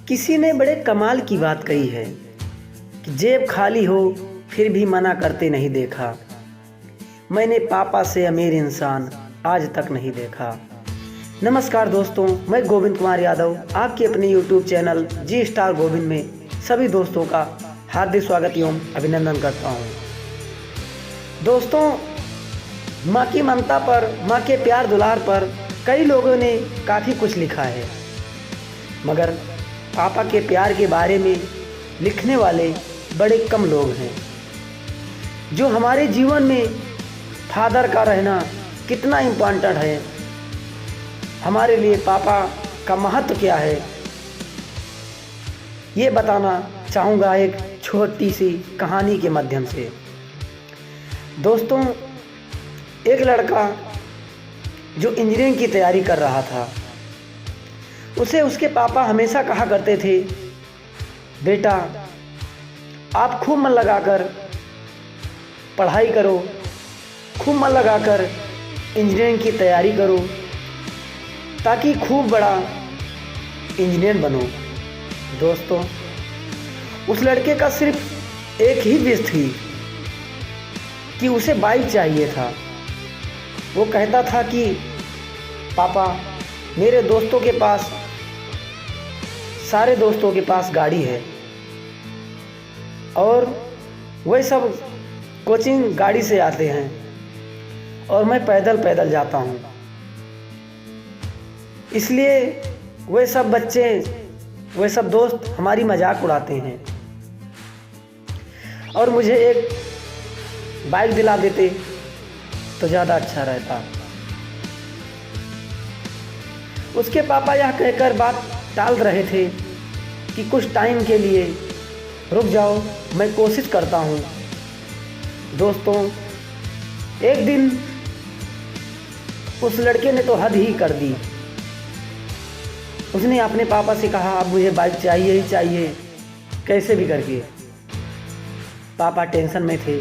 किसी ने बड़े कमाल की बात कही है कि जेब खाली हो फिर भी मना करते नहीं देखा। मैंने पापा से अमीर इंसान आज तक नहीं देखा। नमस्कार दोस्तों, मैं गोविंद कुमार यादव आपके अपने YouTube चैनल जी स्टार गोविंद में सभी दोस्तों का हार्दिक स्वागत एवं अभिनंदन करता हूँ। दोस्तों, माँ की ममता पर, माँ के प्यार दुलार पर कई लोगों ने काफ़ी कुछ लिखा है, मगर पापा के प्यार के बारे में लिखने वाले बड़े कम लोग हैं। जो हमारे जीवन में फादर का रहना कितना इम्पोर्टेंट है, हमारे लिए पापा का महत्व क्या है, ये बताना चाहूँगा एक छोटी सी कहानी के माध्यम से। दोस्तों, एक लड़का जो इंजीनियरिंग की तैयारी कर रहा था, उसे उसके पापा हमेशा कहा करते थे, बेटा आप खूब मन लगाकर पढ़ाई करो, खूब मन लगाकर इंजीनियरिंग की तैयारी करो ताकि खूब बड़ा इंजीनियर बनो। दोस्तों, उस लड़के का सिर्फ एक ही विश थी कि उसे बाइक चाहिए था। वो कहता था कि पापा, मेरे दोस्तों के पास, सारे दोस्तों के पास गाड़ी है और वह सब कोचिंग गाड़ी से आते हैं और मैं पैदल पैदल जाता हूँ, इसलिए वे सब बच्चे, वे सब दोस्त हमारी मजाक उड़ाते हैं और मुझे एक बाइक दिला देते तो ज़्यादा अच्छा रहता। उसके पापा यह कहकर बात टाल रहे थे कि कुछ टाइम के लिए रुक जाओ, मैं कोशिश करता हूँ। दोस्तों, एक दिन उस लड़के ने तो हद ही कर दी। उसने अपने पापा से कहा, अब मुझे बाइक चाहिए ही चाहिए, कैसे भी करके। पापा टेंशन में थे,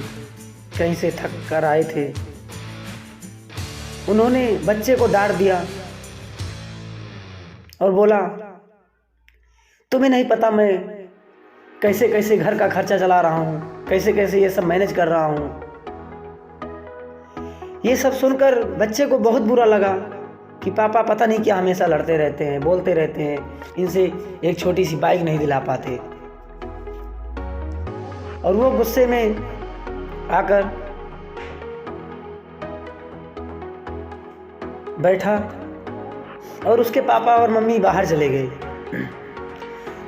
कहीं से थक कर आए थे। उन्होंने बच्चे को डांट दिया और बोला, तुम्हें नहीं पता मैं कैसे कैसे घर का खर्चा चला रहा हूँ, कैसे कैसे ये सब मैनेज कर रहा हूँ। ये सब सुनकर बच्चे को बहुत बुरा लगा कि पापा पता नहीं क्या हमेशा लड़ते रहते हैं, बोलते रहते हैं, इनसे एक छोटी सी बाइक नहीं दिला पाते। और वो गुस्से में आकर बैठा और उसके पापा और मम्मी बाहर चले गए।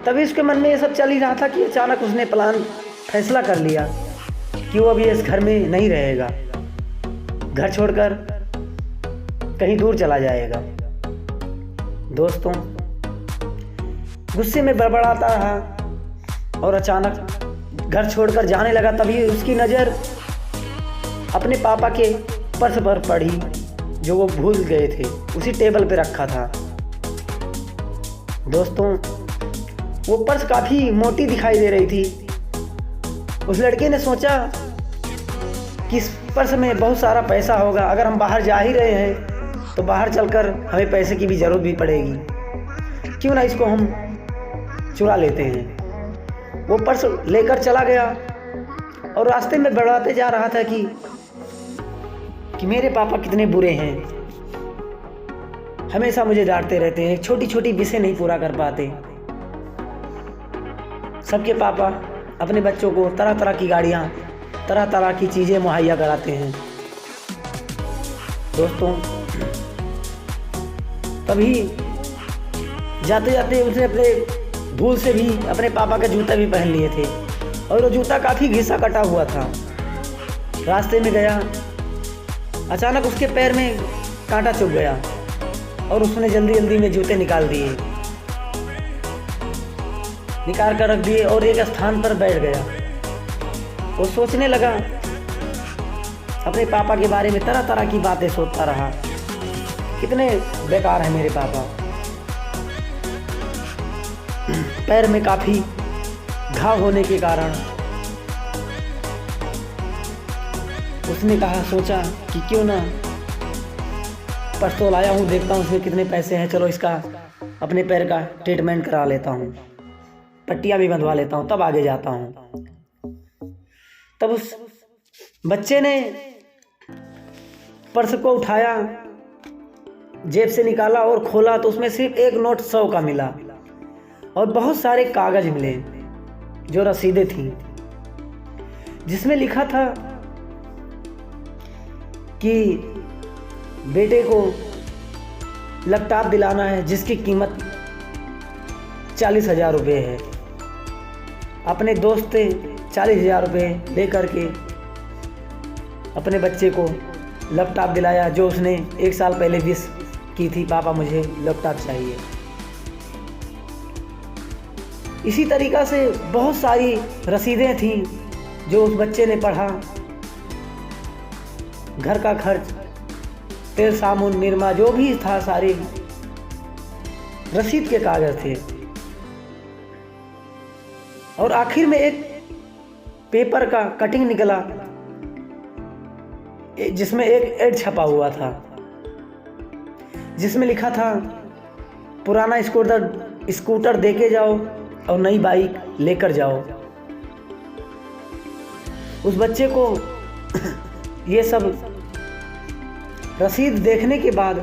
तभी उसके मन में ये सब चल ही रहा था कि अचानक उसने फैसला कर लिया कि वो अभी इस घर में नहीं रहेगा, घर छोड़कर कहीं दूर चला जाएगा। दोस्तों, गुस्से में बड़बड़ाता रहा और अचानक घर छोड़कर जाने लगा। तभी उसकी नज़र अपने पापा के पर्स पर पड़ी जो वो भूल गए थे, उसी टेबल पे रखा था। दोस्तों, वो पर्स काफ़ी मोटी दिखाई दे रही थी। उस लड़के ने सोचा कि इस पर्स में बहुत सारा पैसा होगा, अगर हम बाहर जा ही रहे हैं तो बाहर चलकर हमें पैसे की भी ज़रूरत भी पड़ेगी, क्यों ना इसको हम चुरा लेते हैं। वो पर्स लेकर चला गया और रास्ते में बढ़ाते जा रहा था कि मेरे पापा कितने बुरे हैं, हमेशा मुझे डांटते रहते हैं, छोटी छोटी विषय नहीं पूरा कर पाते। सबके पापा अपने बच्चों को तरह तरह की गाड़ियाँ, तरह तरह की चीज़ें मुहैया कराते हैं। दोस्तों, तभी जाते जाते उसने अपने भूल से भी अपने पापा के जूते भी पहन लिए थे और वो जूता काफ़ी घिसा कटा हुआ था। रास्ते में गया, अचानक उसके पैर में कांटा चुभ गया और उसने जल्दी जल्दी में जूते निकाल कर रख दिए और एक स्थान पर बैठ गया। वो सोचने लगा, अपने पापा के बारे में तरह तरह की बातें सोचता रहा, कितने बेकार है मेरे पापा। पैर में काफ़ी घाव होने के कारण उसने सोचा कि क्यों ना पर्स तो लाया हूँ, देखता हूँ इसमें कितने पैसे हैं, चलो इसका अपने पैर का ट्रीटमेंट करा लेता हूँ। पट्टियाँ भी बंधवा लेता हूँ, तब आगे जाता हूँ। तब उस बच्चे ने पर्स को उठाया, जेब से निकाला और खोला तो उसमें सिर्फ एक नोट 100 का मिला और बहुत सारे कागज मिले जो रसीदें थीं, जिसमें लिखा था कि बेटे को लैपटॉप दिलाना है जिसकी कीमत 40,000 रुपये है। अपने दोस्त से 40,000 रुपये ले करके अपने बच्चे को लैपटॉप दिलाया, जो उसने 1 साल पहले विश की थी, पापा मुझे लैपटॉप चाहिए। इसी तरीक़ा से बहुत सारी रसीदें थीं जो उस बच्चे ने पढ़ा। घर का खर्च, तेल साबुन निरमा जो भी था, सारी रसीद के कागज थे। और आखिर में एक पेपर का कटिंग निकला जिसमें एक एड छपा हुआ था, जिसमें लिखा था पुराना स्कूटर देके जाओ और नई बाइक लेकर जाओ। उस बच्चे को ये सब रसीद देखने के बाद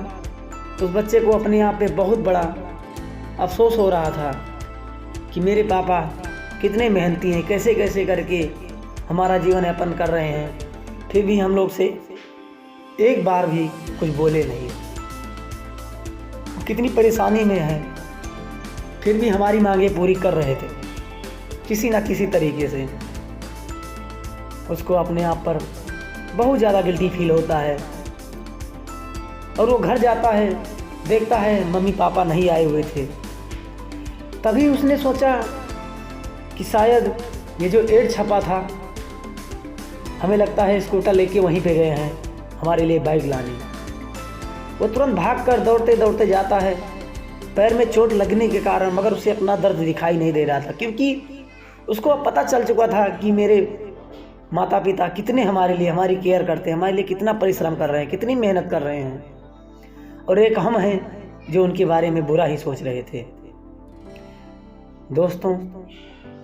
उस बच्चे को अपने आप पे बहुत बड़ा अफसोस हो रहा था कि मेरे पापा कितने मेहनती हैं, कैसे कैसे करके हमारा जीवन यापन कर रहे हैं, फिर भी हम लोग से एक बार भी कुछ बोले नहीं। कितनी परेशानी में है, फिर भी हमारी मांगे पूरी कर रहे थे किसी ना किसी तरीके से। उसको अपने आप पर बहुत ज़्यादा गिल्टी फील होता है और वो घर जाता है, देखता है मम्मी पापा नहीं आए हुए थे। तभी उसने सोचा कि शायद ये जो एड छपा था, हमें लगता है स्कूटर लेके वहीं पे गए हैं हमारे लिए बाइक लाने। वो तुरंत भागकर दौड़ते दौड़ते जाता है, पैर में चोट लगने के कारण, मगर उसे अपना दर्द दिखाई नहीं दे रहा था, क्योंकि उसको अब पता चल चुका था कि मेरे माता पिता कितने हमारे लिए हमारी केयर करते हैं, हमारे लिए कितना परिश्रम कर रहे हैं, कितनी मेहनत कर रहे हैं, और एक हम हैं जो उनके बारे में बुरा ही सोच रहे थे। दोस्तों,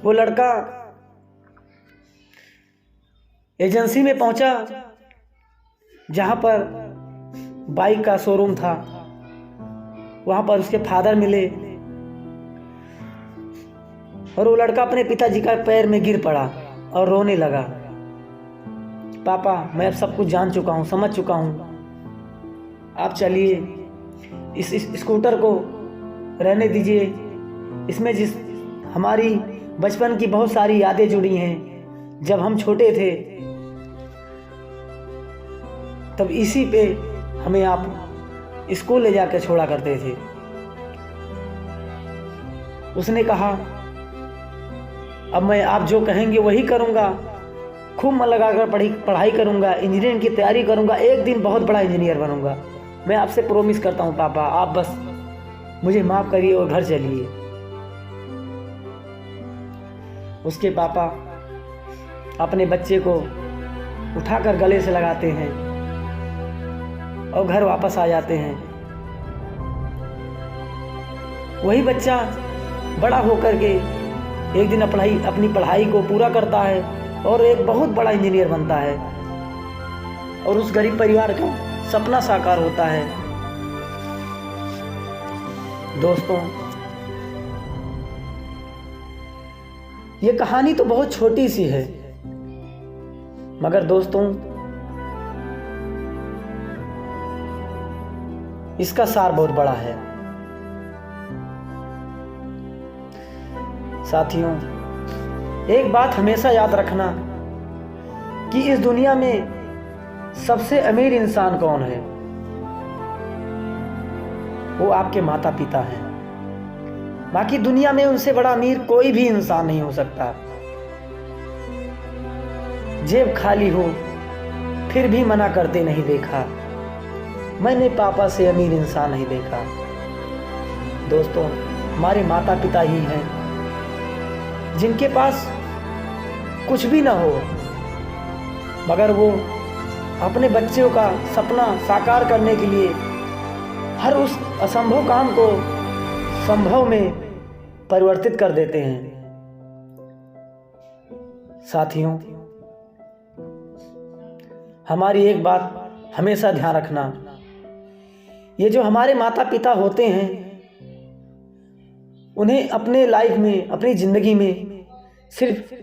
वो लड़का एजेंसी में पहुंचा जहां पर बाइक का शोरूम था। वहां पर उसके फादर मिले और वो लड़का अपने पिताजी का पैर में गिर पड़ा और रोने लगा। पापा, मैं अब सब कुछ जान चुका हूँ, समझ चुका हूँ, आप चलिए, इस स्कूटर को रहने दीजिए, इसमें जिस हमारी बचपन की बहुत सारी यादें जुड़ी हैं। जब हम छोटे थे तब इसी पे हमें आप स्कूल ले जाकर छोड़ा करते थे। उसने कहा, अब मैं आप जो कहेंगे वही करूँगा, खूब मन लगाकर पढ़ाई करूँगा, इंजीनियरिंग की तैयारी करूँगा, एक दिन बहुत बड़ा इंजीनियर बनूँगा। मैं आपसे प्रॉमिस करता हूँ पापा, आप बस मुझे माफ़ करिए और घर चलिए। उसके पापा अपने बच्चे को उठाकर गले से लगाते हैं और घर वापस आ जाते हैं। वही बच्चा बड़ा होकर के एक दिन अपनी पढ़ाई को पूरा करता है और एक बहुत बड़ा इंजीनियर बनता है और उस गरीब परिवार का सपना साकार होता है। दोस्तों, ये कहानी तो बहुत छोटी सी है, मगर दोस्तों इसका सार बहुत बड़ा है। साथियों, एक बात हमेशा याद रखना कि इस दुनिया में सबसे अमीर इंसान कौन है? वो आपके माता पिता हैं। बाकी दुनिया में उनसे बड़ा अमीर कोई भी इंसान नहीं हो सकता। जेब खाली हो फिर भी मना करते नहीं देखा, मैंने पापा से अमीर इंसान नहीं देखा। दोस्तों, हमारे माता पिता ही हैं जिनके पास कुछ भी ना हो, मगर वो अपने बच्चों का सपना साकार करने के लिए हर उस असंभव काम को संभव में परिवर्तित कर देते हैं। साथियों, हमारी एक बात हमेशा ध्यान रखना, ये जो हमारे माता पिता होते हैं उन्हें अपने लाइफ में, अपनी ज़िंदगी में सिर्फ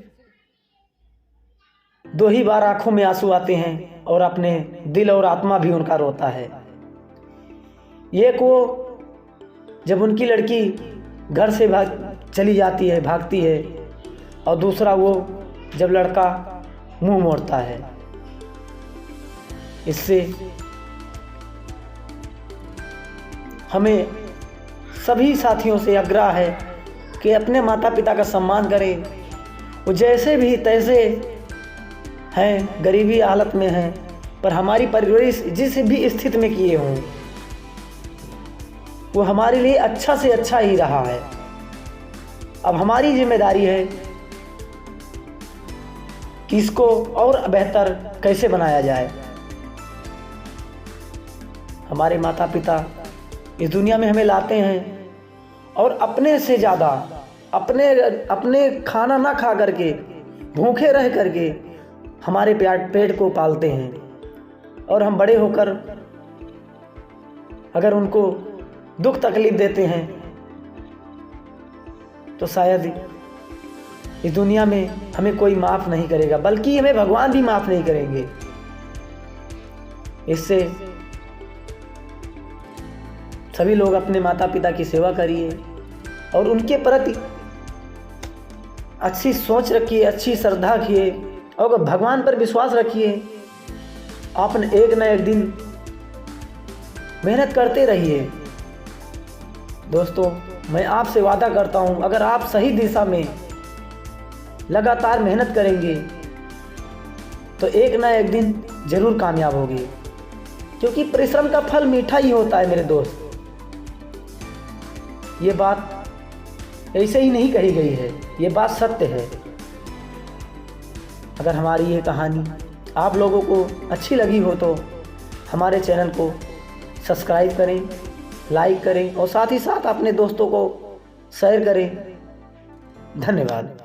2 ही बार आंखों में आंसू आते हैं और अपने दिल और आत्मा भी उनका रोता है। एक वो जब उनकी लड़की घर से चली जाती है, भागती है, और दूसरा वो जब लड़का मुंह मोड़ता है। इससे हमें सभी साथियों से आग्रह है कि अपने माता पिता का सम्मान करें। वो जैसे भी तैसे हैं, गरीबी हालत में हैं, पर हमारी परवरिश जिस भी स्थिति में किए हों वो हमारे लिए अच्छा से अच्छा ही रहा है। अब हमारी जिम्मेदारी है कि इसको और बेहतर कैसे बनाया जाए। हमारे माता पिता इस दुनिया में हमें लाते हैं और अपने से ज़्यादा अपने खाना ना खा करके, भूखे रह करके हमारे पेट को पालते हैं। और हम बड़े होकर अगर उनको दुख तकलीफ देते हैं तो शायद इस दुनिया में हमें कोई माफ़ नहीं करेगा, बल्कि हमें भगवान भी माफ़ नहीं करेंगे। इससे सभी लोग अपने माता पिता की सेवा करिए और उनके प्रति अच्छी सोच रखिए, अच्छी श्रद्धा रखिए और भगवान पर विश्वास रखिए। आप एक न एक दिन मेहनत करते रहिए। दोस्तों, मैं आपसे वादा करता हूँ, अगर आप सही दिशा में लगातार मेहनत करेंगे तो एक न एक दिन जरूर कामयाब होगी, क्योंकि परिश्रम का फल मीठा ही होता है मेरे दोस्त। ये बात ऐसे ही नहीं कही गई है, ये बात सत्य है। अगर हमारी ये कहानी आप लोगों को अच्छी लगी हो तो हमारे चैनल को सब्सक्राइब करें, लाइक करें और साथ ही साथ अपने दोस्तों को शेयर करें। धन्यवाद।